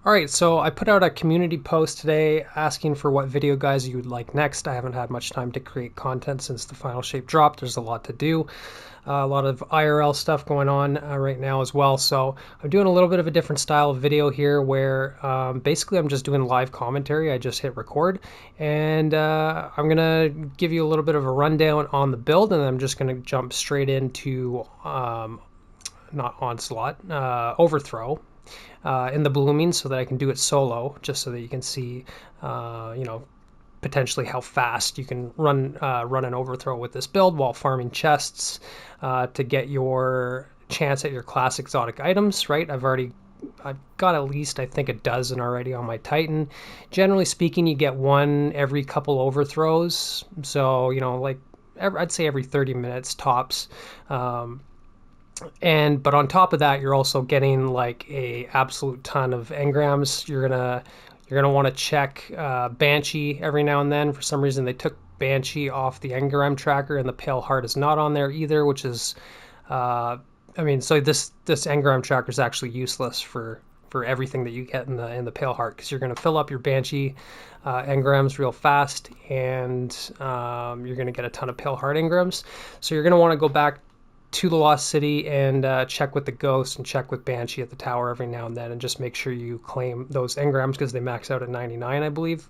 Alright, so I put out a community post today asking for what video guys you would like next. I haven't had much time to create content since the final shape dropped. There's a lot to do. A lot of IRL stuff going on right now as well. So I'm doing a little bit of a different style of video here where basically I'm just doing live commentary. I just hit record and I'm going to give you a little bit of a rundown on the build, and I'm just going to jump straight into not onslaught, overthrow in the blooming, so that I can do it solo, just so that you can see, potentially how fast you can run an overthrow with this build while farming chests to get your chance at your class exotic items. Right, I've got at least, I think, a dozen already on my Titan. Generally speaking, you get one every couple overthrows, so I'd say every 30 minutes tops. But on top of that, you're also getting like a absolute ton of engrams. You're gonna want to check Banshee every now and then. For some reason, they took Banshee off the engram tracker, and the Pale Heart is not on there either, which is, so this engram tracker is actually useless for everything that you get in the Pale Heart, because you're going to fill up your Banshee engrams real fast, and you're going to get a ton of Pale Heart engrams. So you're going to want to go back to the Lost City and check with the Ghost and check with Banshee at the tower every now and then, and just make sure you claim those engrams, because they max out at 99, I believe.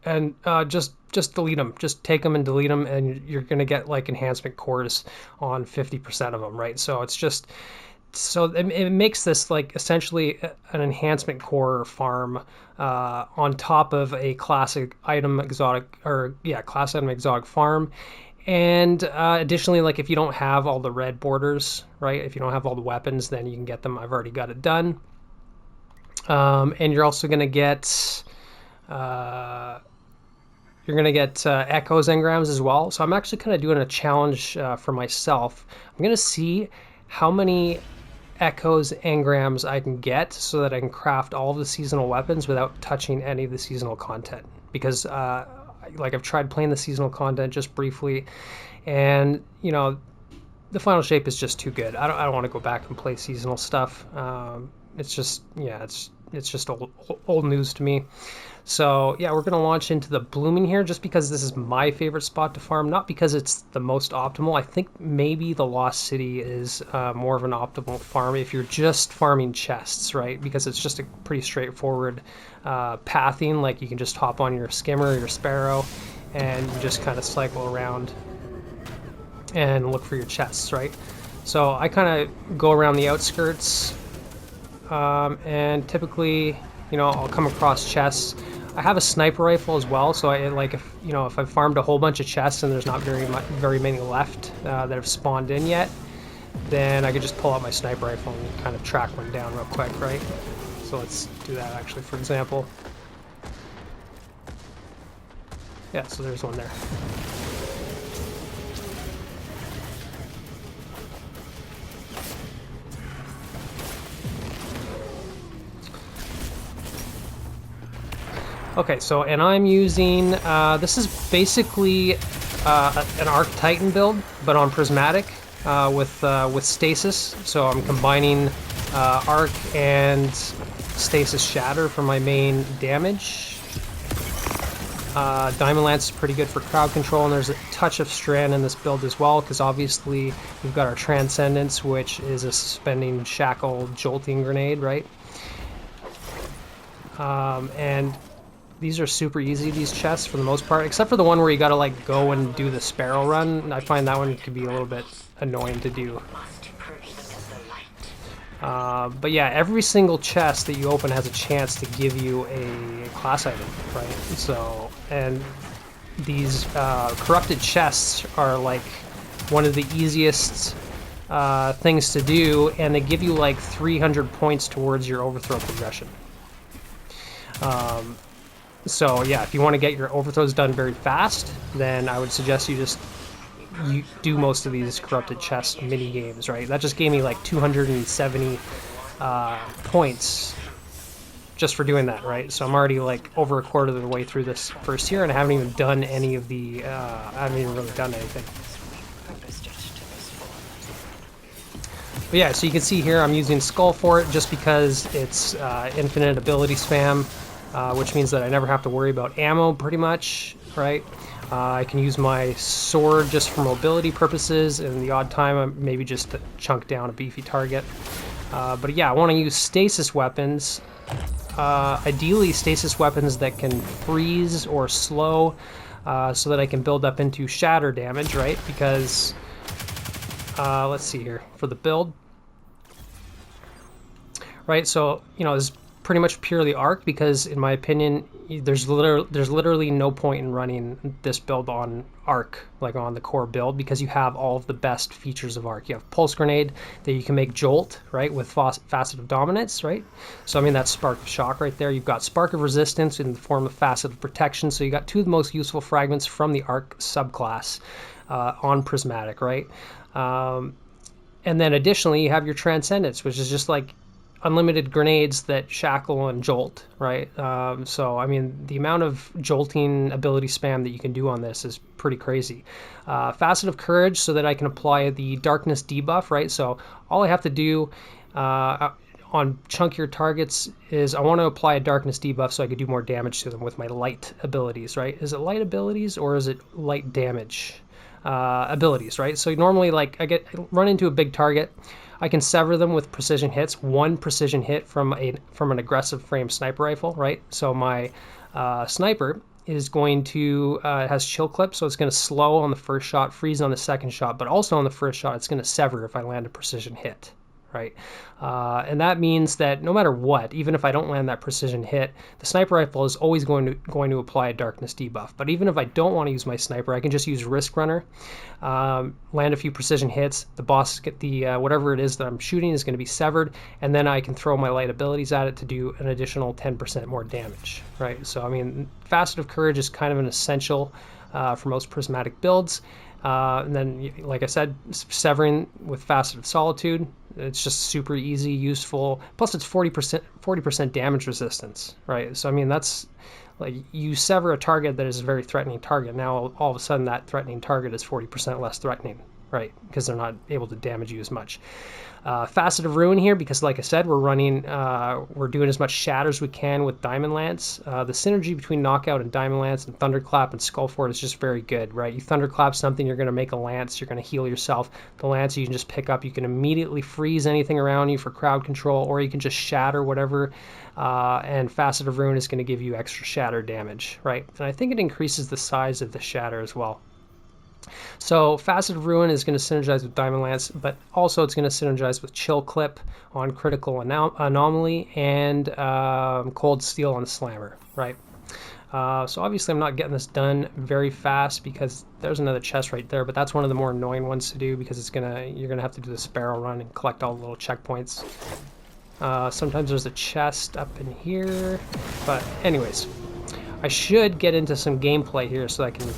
And just delete them. Just take them and delete them, and you're going to get like enhancement cores on 50% of them, right? So it makes this like essentially an enhancement core farm on top of a class item exotic farm. And additionally, like if you don't have all the red borders, right? If you don't have all the weapons, then you can get them. I've already got it done. And you're also going to get Echoes engrams as well. So I'm actually kind of doing a challenge for myself. I'm going to see how many Echoes engrams I can get so that I can craft all of the seasonal weapons without touching any of the seasonal content. Because I've tried playing the seasonal content just briefly, and the final shape is just too good. I don't want to go back and play seasonal stuff. It's just old news to me. So yeah, we're going to launch into the blooming here, just because this is my favorite spot to farm, not because it's the most optimal. I think maybe the Lost City is more of an optimal farm if you're just farming chests, right? Because it's just a pretty straightforward pathing. Like you can just hop on your skimmer or your sparrow and you just kind of cycle around and look for your chests, right? So I kind of go around the outskirts and typically, I'll come across chests. I have a sniper rifle as well, so if I've farmed a whole bunch of chests and there's not very many left that have spawned in yet, then I could just pull out my sniper rifle and kind of track one down real quick, right? So let's do that actually, for example. Yeah, so there's one there. Okay, so, and I'm using, this is basically an Arc Titan build, but on Prismatic with Stasis. So I'm combining Arc and Stasis Shatter for my main damage. Diamond Lance is pretty good for crowd control, and there's a touch of Strand in this build as well, because obviously we've got our Transcendence, which is a suspending shackle jolting grenade, right? And these are super easy, these chests, for the most part, except for the one where you gotta like go and do the sparrow run. I find that one could be a little bit annoying to do. But yeah, every single chest that you open has a chance to give you a class item, right? So, and these corrupted chests are like one of the easiest things to do, and they give you like 300 points towards your overthrow progression. So yeah, if you want to get your overthrows done very fast, then I would suggest you do most of these corrupted chest mini games, right? That just gave me like 270 points just for doing that, right? So I'm already like over a quarter of the way through this first year, and I haven't even done any of the, I haven't even really done anything. But yeah, so you can see here I'm using Skull for it just because it's infinite ability spam, which means that I never have to worry about ammo pretty much, right? I can use my sword just for mobility purposes, and the odd time maybe just to chunk down a beefy target. But yeah, I want to use stasis weapons. Ideally stasis weapons that can freeze or slow, so that I can build up into shatter damage, right? Because let's see here for the build, right? So it's pretty much purely arc, because in my opinion there's literally no point in running this build on arc, like on the core build, because you have all of the best features of arc. You have pulse grenade that you can make jolt, right, with facet of dominance, right? So I mean, that's spark of shock right there. You've got spark of resistance in the form of facet of protection. So you got two of the most useful fragments from the arc subclass on Prismatic, right? And then additionally you have your transcendence, which is just like unlimited grenades that shackle and jolt, right? So I mean, the amount of jolting ability spam that you can do on this is pretty crazy. Facet of courage, so that I can apply the darkness debuff, right? So all I have to do on chunkier targets is I want to apply a darkness debuff so I could do more damage to them with my light abilities, right? Is it light abilities or is it light damage abilities, right? So normally, like, I run into a big target, I can sever them with precision hits. One precision hit from an aggressive frame sniper rifle, right? So my sniper is going to has chill clip, so it's going to slow on the first shot, freeze on the second shot, but also on the first shot it's going to sever if I land a precision hit, right? And that means that no matter what, even if I don't land that precision hit, the sniper rifle is always going to apply a darkness debuff. But even if I don't want to use my sniper, I can just use risk runner, land a few precision hits. The boss get the whatever it is that I'm shooting is going to be severed, and then I can throw my light abilities at it to do an additional 10% more damage, right? So I mean, facet of courage is kind of an essential for most prismatic builds. And then, like I said, severing with facet of solitude, it's just super easy, useful. Plus, it's 40% damage resistance, right? So I mean, that's like, you sever a target that is a very threatening target. Now all of a sudden that threatening target is 40% less threatening, right? Because they're not able to damage you as much. Facet of ruin here, because like I said, we're doing as much shatter as we can with Diamond Lance. The synergy between Knockout and Diamond Lance and Thunderclap and Skullfort is just very good, right? You Thunderclap something, you're going to make a Lance, you're going to heal yourself. The Lance you can just pick up, you can immediately freeze anything around you for crowd control, or you can just shatter whatever, and Facet of Ruin is going to give you extra shatter damage, right? And I think it increases the size of the shatter as well. So Facet of Ruin is going to synergize with Diamond Lance, but also it's going to synergize with Chill Clip on Critical Anomaly and Cold Steel on Slammer, right? So obviously I'm not getting this done very fast because there's another chest right there, but that's one of the more annoying ones to do because you're gonna have to do the Sparrow run and collect all the little checkpoints. Sometimes there's a chest up in here, but anyways, I should get into some gameplay here so I can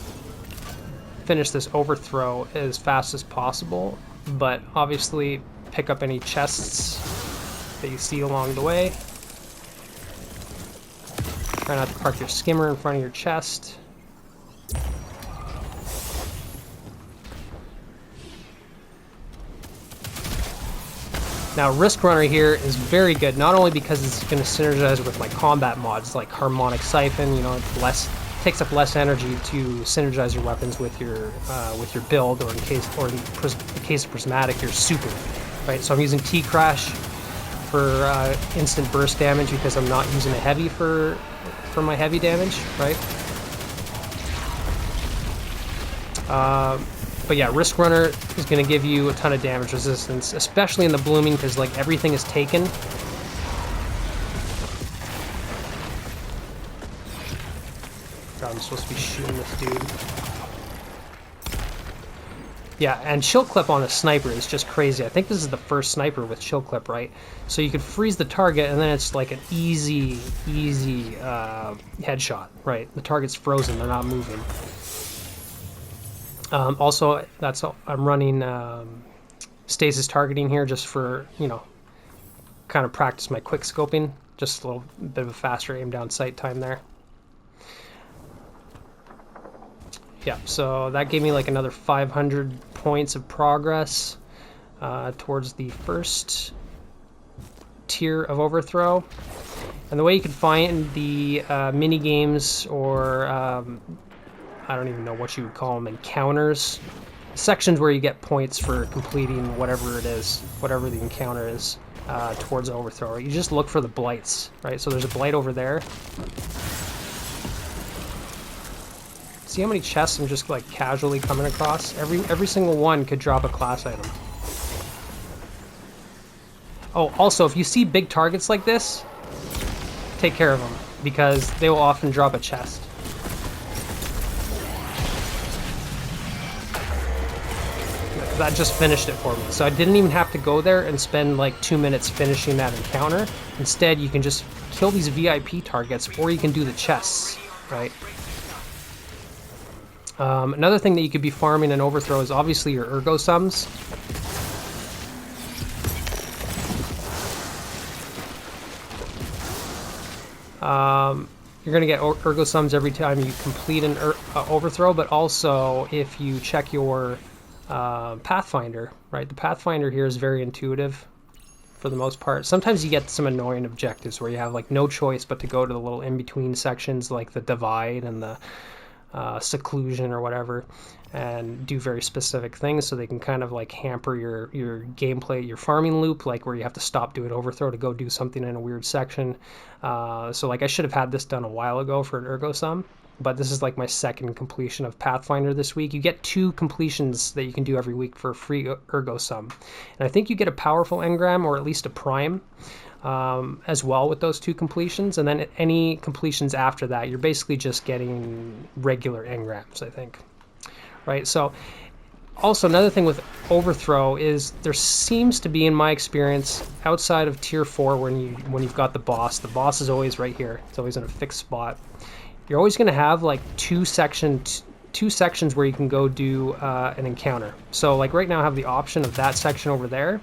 finish this overthrow as fast as possible, but obviously pick up any chests that you see along the way. Try not to park your skimmer in front of your chest. Now Risk Runner here is very good, not only because it's going to synergize with my combat mods like Harmonic Siphon, it's takes up less energy to synergize your weapons with your build, or in the case of Prismatic, your super, right? So I'm using T-Crash for instant burst damage because I'm not using a heavy for my heavy damage, right? But yeah, Risk Runner is going to give you a ton of damage resistance, especially in the blooming, because like everything is taken. God, I'm supposed to be shooting this dude. Yeah, and Chill Clip on a sniper is just crazy. I think this is the first sniper with Chill Clip, right? So you can freeze the target, and then it's like an easy headshot, right? The target's frozen; they're not moving. Also, I'm running stasis targeting here just for kind of practice my quick scoping, just a little bit of a faster aim down sight time there. Yeah, so that gave me like another 500 points of progress. towards the first tier of overthrow. And the way you can find the mini games, or I don't even know what you would call them, encounters, sections where you get points for completing whatever it is, whatever the encounter is, towards overthrow. You just look for the blights, right? So there's a blight over there. See how many chests I'm just like casually coming across? Every single one could drop a class item. Oh, also, if you see big targets like this, take care of them, because they will often drop a chest. That just finished it for me. So I didn't even have to go there and spend like 2 minutes finishing that encounter. Instead, you can just kill these VIP targets, or you can do the chests, right? Another thing that you could be farming in overthrow is obviously your ergo sums. You're going to get ergo sums every time you complete an overthrow, but also if you check your Pathfinder, right? The Pathfinder here is very intuitive for the most part. Sometimes you get some annoying objectives where you have like no choice but to go to the little in-between sections like the divide and the seclusion or whatever, and do very specific things, so they can kind of like hamper your gameplay, your farming loop, like where you have to stop doing overthrow to go do something in a weird section. So like I should have had this done a while ago for an ergo sum, but this is like my second completion of Pathfinder this week. You get 2 completions that you can do every week for a free ergo sum, and I think you get a powerful engram, or at least a prime, as well with those 2 completions, and then any completions after that, you're basically just getting regular engrams, I think, right? So also another thing with overthrow is there seems to be, in my experience, outside of tier 4, when you've got the boss is always right here. It's always in a fixed spot. You're always going to have like two sections where you can go do an encounter. So like right now I have the option of that section over there.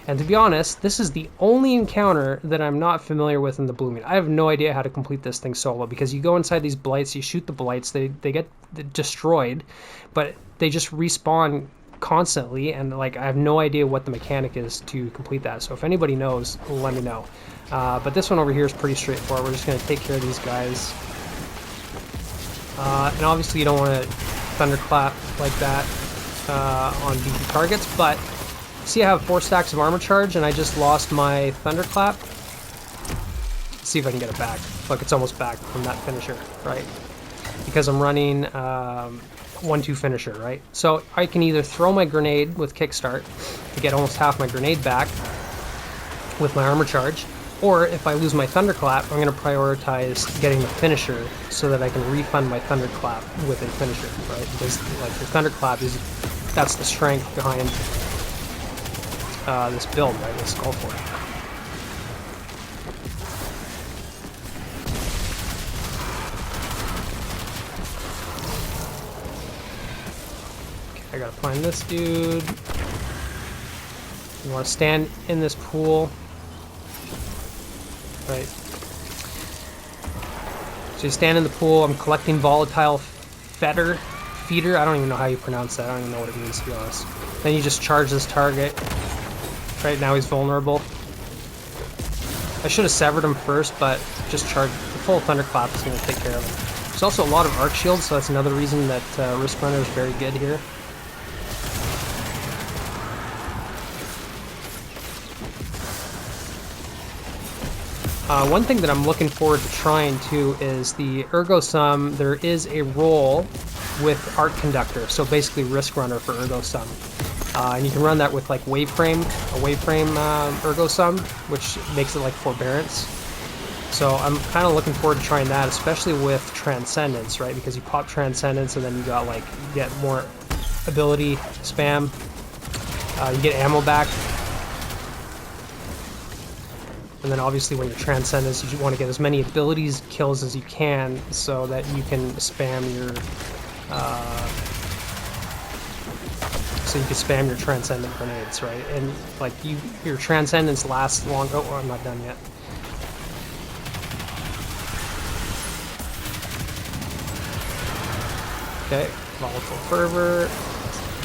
And to be honest, this is the only encounter that I'm not familiar with in the Blooming. I have no idea how to complete this thing solo, because you go inside these blights, you shoot the blights, they get destroyed, but they just respawn constantly, and like I have no idea what the mechanic is to complete that. So if anybody knows, let me know. But this one over here is pretty straightforward. We're just going to take care of these guys. And obviously you don't want to thunderclap like that on beefy targets, but see, I have 4 stacks of armor charge, and I just lost my thunderclap. Let's see if I can get it back. Look, it's almost back from that finisher, right? Because I'm running 1-2 finisher, right? So I can either throw my grenade with kickstart to get almost half my grenade back with my armor charge, or if I lose my thunderclap, I'm going to prioritize getting the finisher so that I can refund my thunderclap with a finisher, right? Because like the thunderclap that's the strength behind this build, right? This skull for it. Okay, I gotta find this dude. You want to stand in this pool, right? So you stand in the pool. I'm collecting volatile feeder. I don't even know how you pronounce that. I don't even know what it means, to be honest. Then you just charge this target. Right now he's vulnerable. I should have severed him first, but just charge. The full thunderclap is going to take care of him. There's also a lot of arc shields, so that's another reason that Risk Runner is very good here. One thing that I'm looking forward to trying too is the Ergo Sum. There is a role with Arc Conductor, so basically Risk Runner for Ergo Sum. And you can run that with like a waveframe Ergo Sum, which makes it like Forbearance. So I'm kind of looking forward to trying that, especially with Transcendence, right? Because you pop Transcendence and then you got like, you get more ability spam. You get ammo back. And then obviously when you're Transcendence, you want to get as many abilities kills as you can so that you can spam your Transcendent grenades, right? And like your Transcendence lasts long. Oh, I'm not done yet. Okay, Volatile Fervor.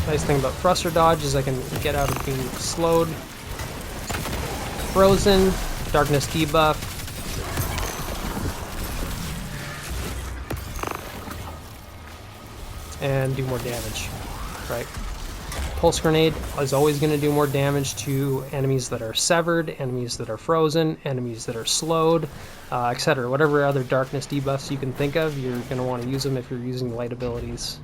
Nice thing about thruster dodge is I can get out of being slowed, frozen, darkness debuff, and do more damage, right? Pulse grenade is always going to do more damage to enemies that are severed, enemies that are frozen, enemies that are slowed, etc. Whatever other darkness debuffs you can think of, you're going to want to use them if you're using light abilities.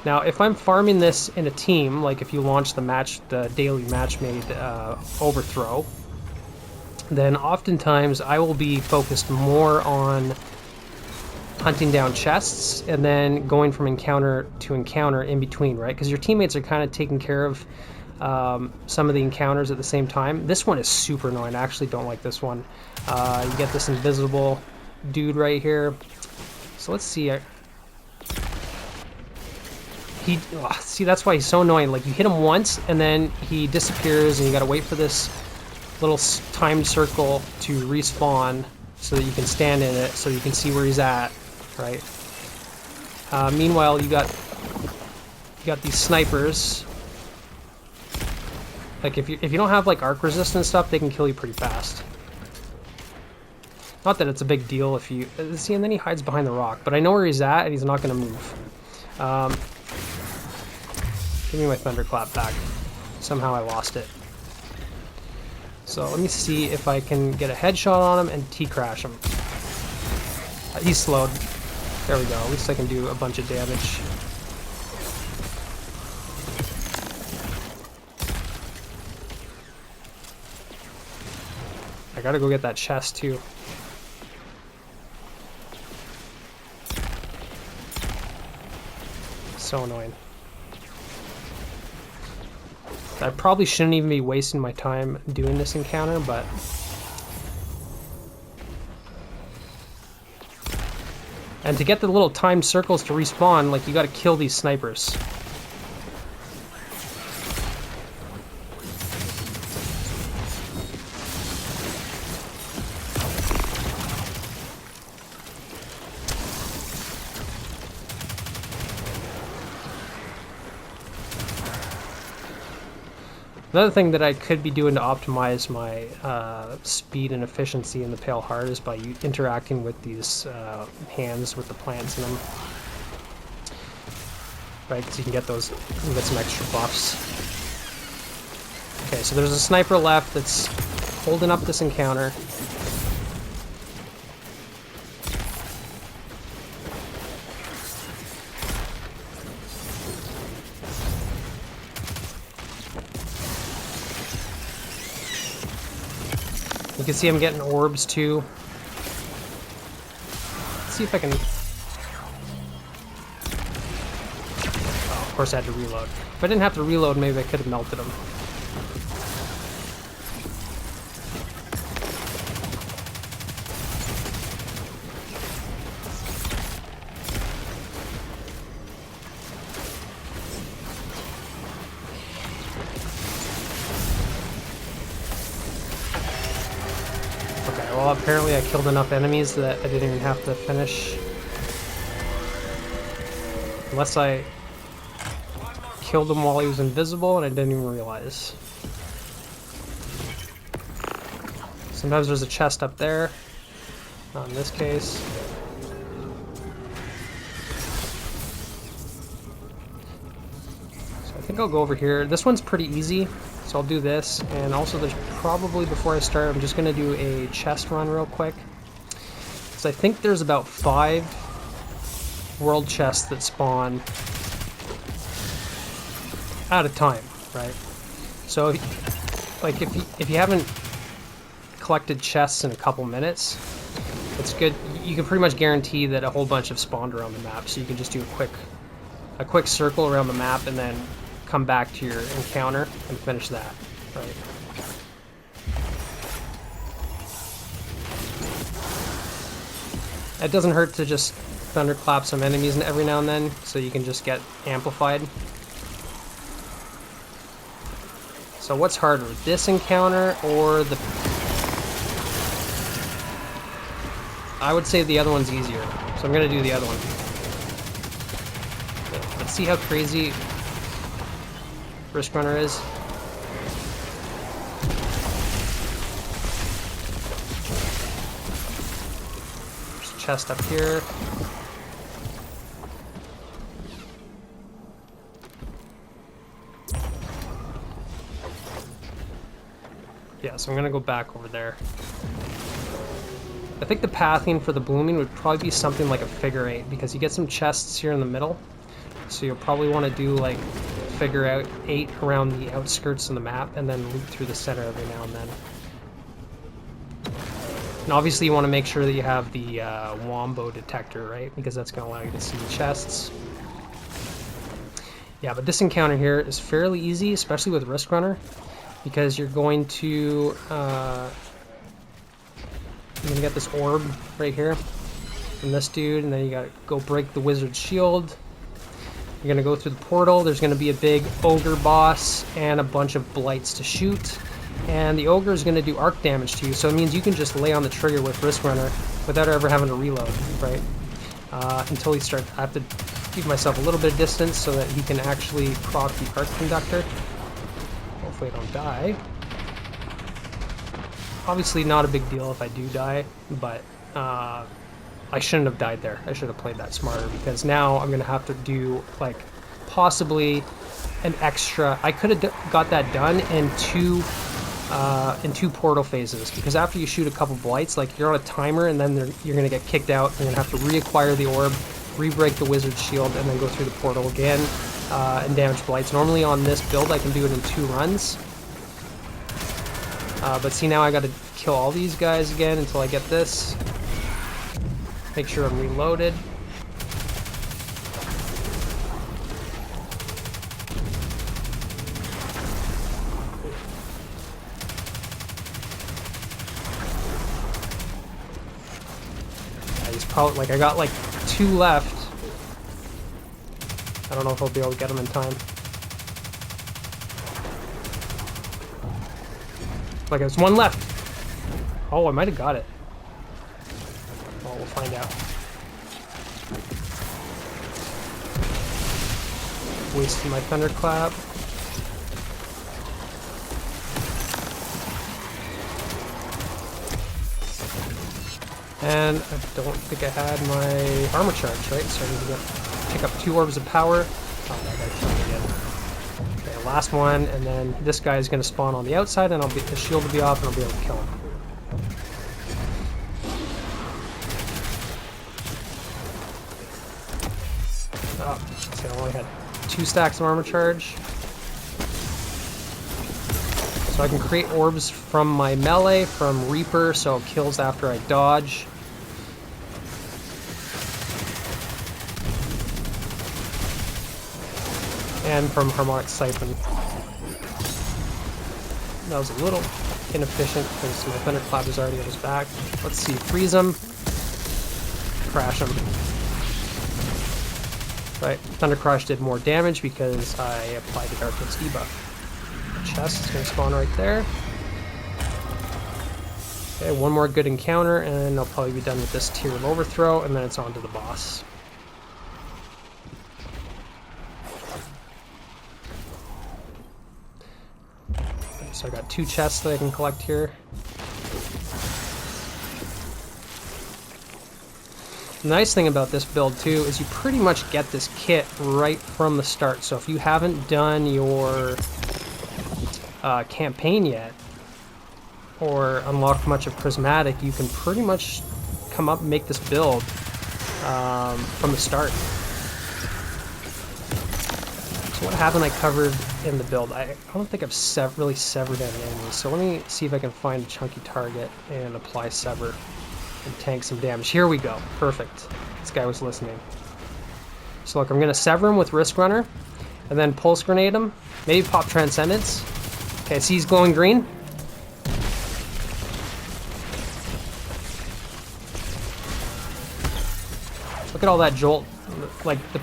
Now, if I'm farming this in a team, like if you launch the daily match-made overthrow, then oftentimes I will be focused more on hunting down chests and then going from encounter to encounter in between, right? Because your teammates are kind of taking care of some of the encounters at the same time. This one is super annoying. I actually don't like this one. You get this invisible dude right here. So let's see. See, that's why he's so annoying. Like, you hit him once, and then he disappears, and you gotta wait for this little timed circle to respawn so that you can stand in it, so you can see where he's at, right? Meanwhile, you got these snipers. Like, if you don't have, like, arc resistance stuff, they can kill you pretty fast. Not that it's a big deal if you... See, and then he hides behind the rock, but I know where he's at, and he's not gonna move. Give me my thunderclap back. Somehow I lost it. So let me see if I can get a headshot on him and T-crash him. He's slowed. There we go. At least I can do a bunch of damage. I gotta go get that chest too. So annoying. I probably shouldn't even be wasting my time doing this encounter, but... And to get the little timed circles to respawn, like, you gotta kill these snipers. Another thing that I could be doing to optimize my speed and efficiency in the Pale Heart is by interacting with these hands with the plants in them. Right, because you can get some extra buffs. Okay, so there's a sniper left that's holding up this encounter. You can see I'm getting orbs too. Let's see if I can... Oh, of course I had to reload. If I didn't have to reload, maybe I could have melted him. Well, apparently I killed enough enemies that I didn't even have to finish. Unless I killed him while he was invisible and I didn't even realize. Sometimes there's a chest up there. Not in this case. So I think I'll go over here. This one's pretty easy. So I'll do this, and also there's probably, before I start, I'm just going to do a chest run real quick. So I think there's about 5 world chests that spawn at a time, right? So if you haven't collected chests in a couple minutes, it's good. You can pretty much guarantee that a whole bunch have spawned around the map, so you can just do a quick circle around the map and then come back to your encounter and finish that, right? It doesn't hurt to just thunderclap some enemies every now and then, so you can just get amplified. So what's harder, this encounter or the... I would say the other one's easier, so I'm gonna do the other one. Let's see how crazy Risk Runner is. There's a chest up here. Yeah, so I'm gonna go back over there. I think the pathing for the blooming would probably be something like a figure 8 because you get some chests here in the middle. So you'll probably want to do like figure out 8 around the outskirts of the map and then loop through the center every now and then. And obviously you want to make sure that you have the wombo detector, right? Because that's going to allow you to see the chests. Yeah, but this encounter here is fairly easy, especially with Risk Runner, because you're going to get this orb right here from this dude, and then you gotta go break the wizard's shield. You're gonna go through the portal. There's gonna be a big ogre boss and a bunch of blights to shoot, and the ogre is gonna do arc damage to you, so it means you can just lay on the trigger with Risk Runner without ever having to reload, right? Until he starts. I have to keep myself a little bit of distance so that he can actually proc the arc conductor. Hopefully I don't die. Obviously not a big deal if I do die, but I shouldn't have died there. I should have played that smarter, because now I'm going to have to do, like, possibly an extra... I could have got that done in two portal phases, because after you shoot a couple blights, like, you're on a timer, and then you're going to get kicked out. You're going to have to reacquire the orb, re-break the wizard's shield, and then go through the portal again and damage blights. Normally on this build, I can do it in 2 runs. But see, now I gotta kill all these guys again until I get this. Make sure I'm reloaded. Yeah, he's probably, like, I got like 2 left. I don't know if I'll be able to get him in time. Like, there's 1 left. Oh, I might have got it. Well, we'll find out. Wasted my thunderclap. And I don't think I had my armor charge, right? So I need to pick up 2 orbs of power. Oh, that guy killed me again. Okay, last one, and then this guy is going to spawn on the outside, and the shield will be off, and I'll be able to kill him. Oh, so I only had 2 stacks of armor charge. So I can create orbs from my melee, from Reaper, so it kills after I dodge. And from Harmonic Siphon. That was a little inefficient because my thunderclap is already on his back. Let's see, freeze him, crash him. Right, Thunder Crush did more damage because I applied the Darkness debuff. The chest is going to spawn right there. Okay, 1 more good encounter, and I'll probably be done with this tier of overthrow, and then it's on to the boss. So I got 2 chests that I can collect here. The nice thing about this build too is you pretty much get this kit right from the start. So if you haven't done your campaign yet or unlocked much of Prismatic, you can pretty much come up and make this build from the start. So what haven't I covered in the build? I don't think I've really severed any enemies. So let me see if I can find a chunky target and apply Sever and tank some damage. Here we go. Perfect. This guy was listening. So look, I'm going to Sever him with Risk Runner and then Pulse Grenade him. Maybe pop Transcendence. Okay, see he's glowing green? Look at all that jolt. Like the...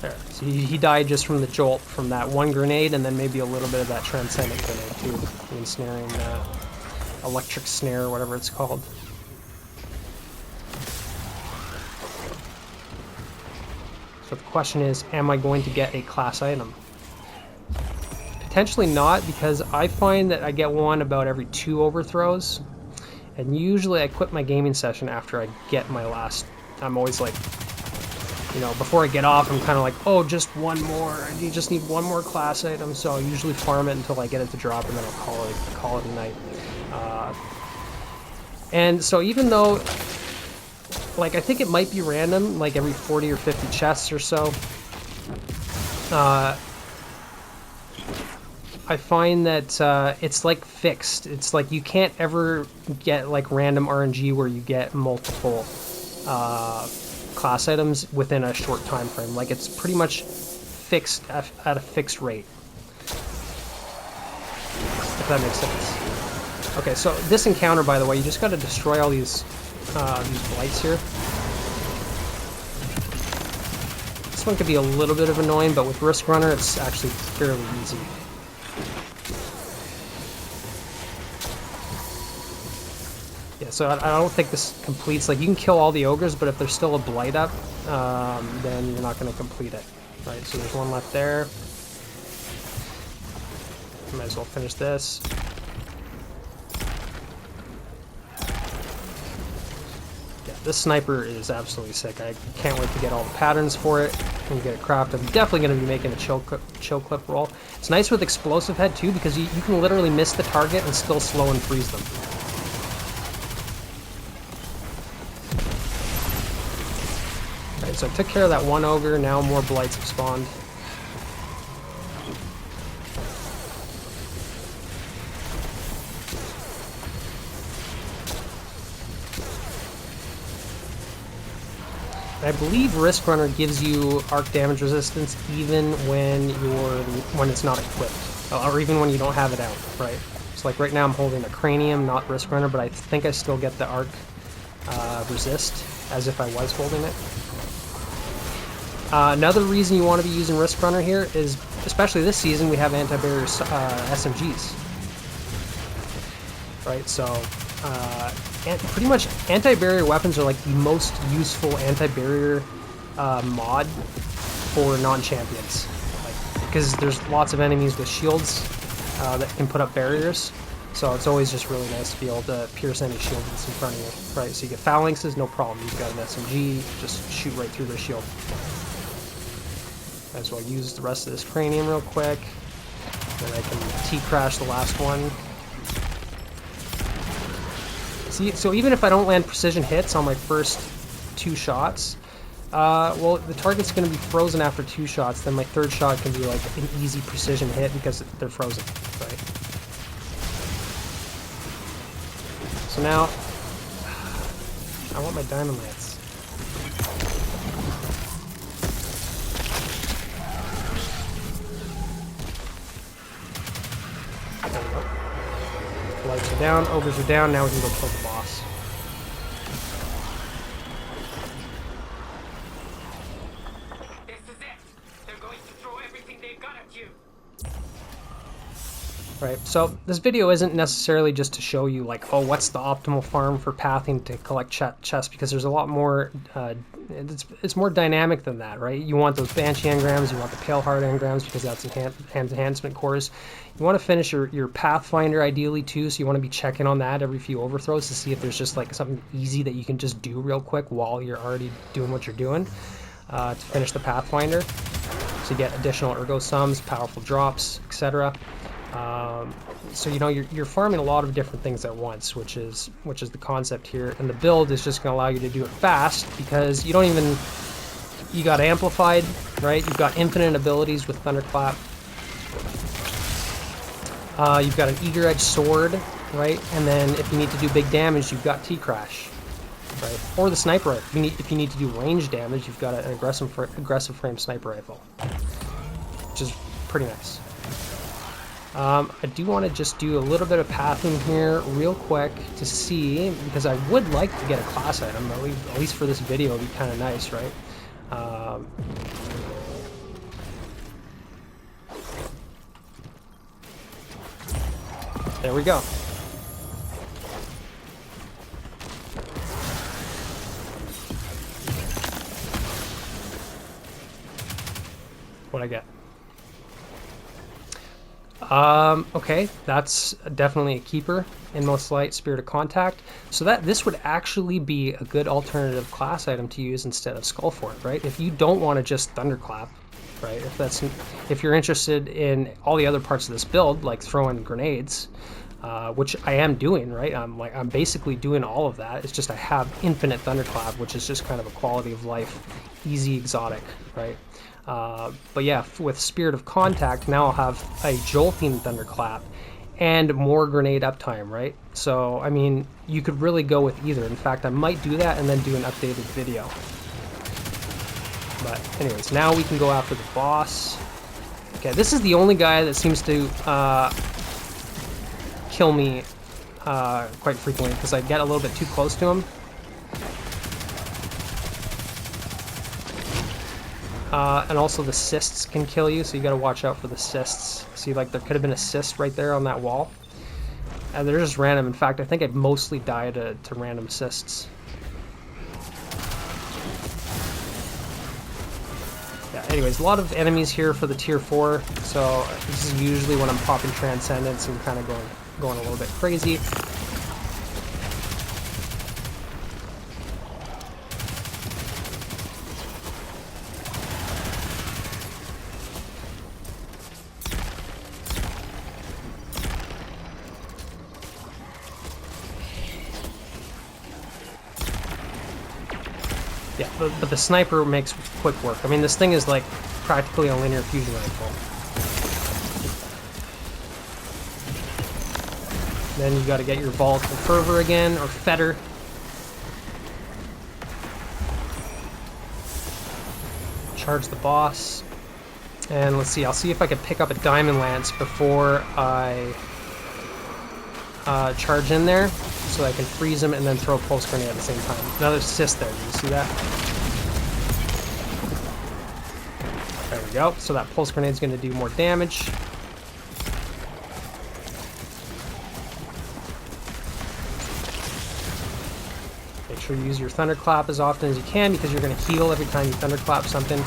There. So he died just from the jolt from that one grenade, and then maybe a little bit of that transcendent grenade too, the ensnaring electric snare or whatever it's called. So the question is, am I going to get a class item? Potentially not, because I find that I get one about every 2 overthrows, and usually I quit my gaming session after I get my last. I'm always like, you know, before I get off, I'm kind of like, oh, just one more. You just need one more class item, so I usually farm it until I get it to drop, and then I'll call it a night. And so even though, like, I think it might be random, like every 40 or 50 chests or so, I find that it's like fixed. It's like you can't ever get like random RNG where you get multiple class items within a short time frame. Like it's pretty much fixed at a fixed rate, if that makes sense. Okay, so this encounter, by the way, you just got to destroy all these blights here. This one could be a little bit of annoying, but with Risk Runner, it's actually fairly easy. Yeah, so I don't think this completes. Like, you can kill all the ogres, but if there's still a blight up, then you're not going to complete it. Right, so there's one left there. Might as well finish this. Yeah, this sniper is absolutely sick. I can't wait to get all the patterns for it and get it crafted. I'm definitely going to be making a chill clip roll. It's nice with explosive head too, because you can literally miss the target and still slow and freeze them. Right, so I took care of that one ogre. Now more blights have spawned. I believe Risk Runner gives you arc damage resistance even when it's not equipped, or even when you don't have it out, right? So like right now I'm holding a Cranium, not Risk Runner, but I think I still get the arc resist as if I was holding it. Another reason you want to be using Risk Runner here is, especially this season, we have anti-barrier SMGs, right? So pretty much anti-barrier weapons are like the most useful anti-barrier mod for non-champions, like, because there's lots of enemies with shields that can put up barriers, so it's always just really nice to be able to pierce any shield that's in front of you, right? So you get phalanxes, no problem. You've got an SMG, just shoot right through their shield. Might as well use the rest of this Cranium real quick, and I can T-crash the last one. See, so even if I don't land precision hits on my first 2 shots, well, the target's going to be frozen after 2 shots, then my 3rd shot can be like an easy precision hit because they're frozen, right? So now, I want my Diamond Lance. There we go. Lights are down, ogres are down, now we can go kill the boss. This is it! They're going to throw everything they've got at you! Right, so this video isn't necessarily just to show you like, oh, what's the optimal farm for pathing to collect chests, because there's a lot more, it's more dynamic than that, right? You want those Banshee engrams, you want the Pale Heart engrams because that's enhancement cores. You want to finish your Pathfinder ideally too, so you want to be checking on that every few overthrows to see if there's just like something easy that you can just do real quick while you're already doing what you're doing to finish the Pathfinder. So you get additional ergo sums, powerful drops, etc. So you know you're farming a lot of different things at once, which is the concept here, and the build is just going to allow you to do it fast because you got amplified, right? You've got infinite abilities with Thunderclap. You've got an Eager Edge Sword, right? And then if you need to do big damage, you've got T-Crash, right? Or the Sniper Rifle. If you need to do range damage, you've got an aggressive frame Sniper Rifle, which is pretty nice. I do want to just do a little bit of pathing here real quick to see, because I would like to get a class item, at least for this video. It would be kind of nice, right? There we go. What'd I get? Okay, that's definitely a keeper. Inmost Light, Spirit of Contact. So this would actually be a good alternative class item to use instead of Skullfort, right? If you don't want to just Thunderclap, right? If you're interested in all the other parts of this build, like throwing grenades, which I am doing, right? I'm basically doing all of that. It's just I have infinite Thunderclap, which is just kind of a quality of life, easy exotic, right? But yeah, with Spirit of Contact, now I'll have a jolting Thunderclap and more grenade uptime, right? So, I mean, you could really go with either. In fact, I might do that and then do an updated video. But anyways, now we can go after the boss. Okay, this is the only guy that seems to kill me quite frequently because I get a little bit too close to him. And also the cysts can kill you, so you gotta watch out for the cysts. See, like, there could have been a cyst right there on that wall. And they're just random. In fact, I think I'd mostly die to random cysts. Yeah, anyways, a lot of enemies here for the tier 4, so this is usually when I'm popping Transcendence and kind of going a little bit crazy. Yeah, but the sniper makes quick work. I mean, this thing is like practically a linear fusion rifle. Then you got to get your Volatile Fervor again, or Fetter. Charge the boss. And let's see, I'll see if I can pick up a Diamond Lance before I charge in there, so I can freeze him and then throw a Pulse Grenade at the same time. Another cyst there, do you see that? There we go. So that Pulse Grenade is going to do more damage. Make sure you use your Thunderclap as often as you can because you're going to heal every time you Thunderclap something.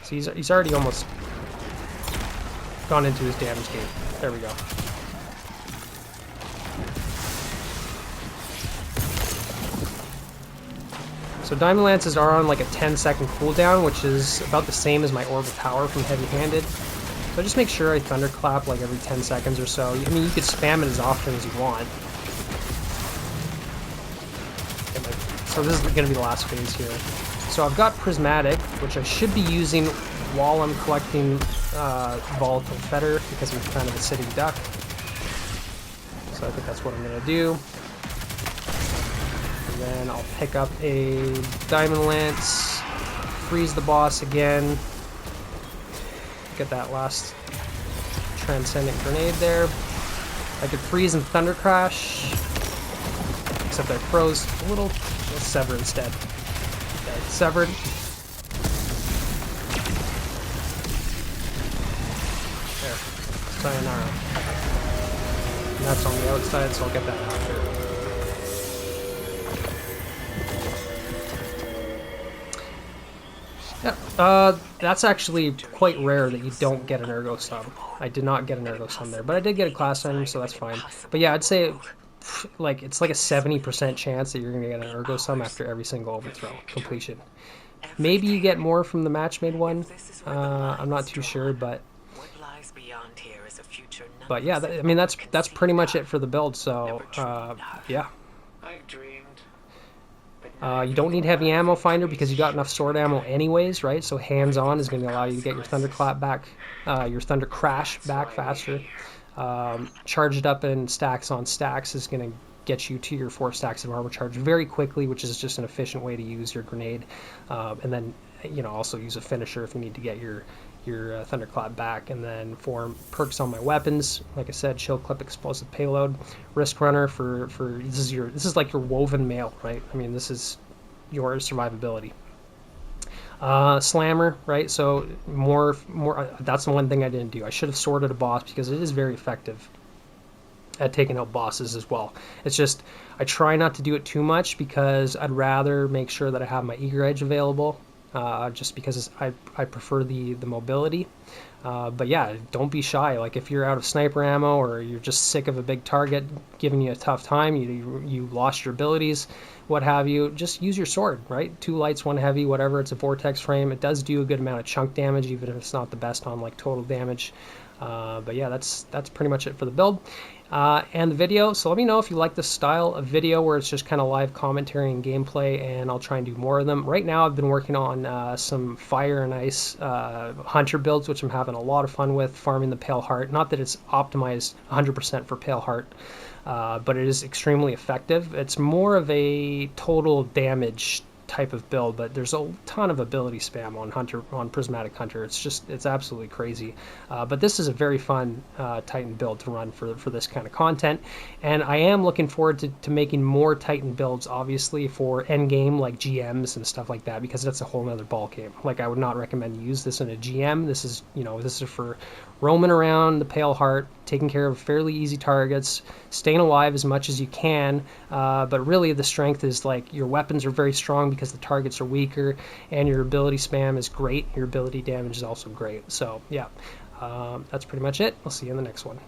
So he's already almost gone into his damage gate. There we go. So Diamond Lances are on like a 10-second cooldown, which is about the same as my Orb of Power from Heavy Handed. So just make sure I Thunderclap like every 10 seconds or so. I mean, you could spam it as often as you want. So this is going to be the last phase here. So I've got Prismatic, which I should be using while I'm collecting Volatile Fetter, because I'm kind of a sitting duck. So I think that's what I'm going to do. And then I'll pick up a Diamond Lance, freeze the boss again, get that last Transcendent Grenade there. I could freeze and Thunder Crash, except I froze a little. Let's Sever instead. Okay, severed. There. Sayonara. And that's on the outside, so I'll get that after. Yeah, that's actually quite rare that you don't get an Ergo Sum. I did not get an Ergo Sum there, but I did get a class item, so that's fine. But yeah, I'd say like it's like a 70% chance that you're going to get an Ergo Sum after every single overthrow completion. Maybe you get more from the match-made one. I'm not too sure, but yeah, I mean that's pretty much it for the build. So yeah. You don't need heavy ammo finder because you got enough sword ammo anyways, right? So hands-on is going to allow you to get your Thunderclap back, your Thunder Crash back faster. Charged up in stacks on stacks is going to get you to your 4 stacks of armor charge very quickly, which is just an efficient way to use your grenade. And then, you know, also use a finisher if you need to get your Thunderclap back. And then for perks on my weapons, like I said, Chill Clip, Explosive Payload, Risk Runner for this is like your woven mail, right? I mean, this is your survivability. Slammer, right? So more. That's the one thing I didn't do. I should have sorted a boss because it is very effective at taking out bosses as well. It's just I try not to do it too much because I'd rather make sure that I have my eager edge available. Just because I prefer the mobility. But yeah, don't be shy. Like if you're out of sniper ammo or you're just sick of a big target giving you a tough time, you lost your abilities, what have you, just use your sword, right? 2 lights, 1 heavy, whatever. It's a vortex frame. It does do a good amount of chunk damage, even if it's not the best on like total damage. But yeah, that's pretty much it for the build and the video. So let me know if you like this style of video where it's just kind of live commentary and gameplay, and I'll try and do more of them. Right now I've been working on some fire and ice hunter builds, which I'm having a lot of fun with, farming the pale heart. Not that it's optimized 100% for pale heart, but it is extremely effective. It's more of a total damage type of build, but there's a ton of ability spam on Prismatic Hunter. It's absolutely crazy. But this is a very fun Titan build to run for this kind of content, and I am looking forward to making more Titan builds, obviously for end game like GMs and stuff like that, because that's a whole other ball game. Like I would not recommend you use this in a GM. This is for roaming around the Pale Heart, taking care of fairly easy targets, staying alive as much as you can. But really, the strength is like your weapons are very strong because the targets are weaker, and your ability spam is great. Your ability damage is also great. So, yeah, that's pretty much it. I'll see you in the next one.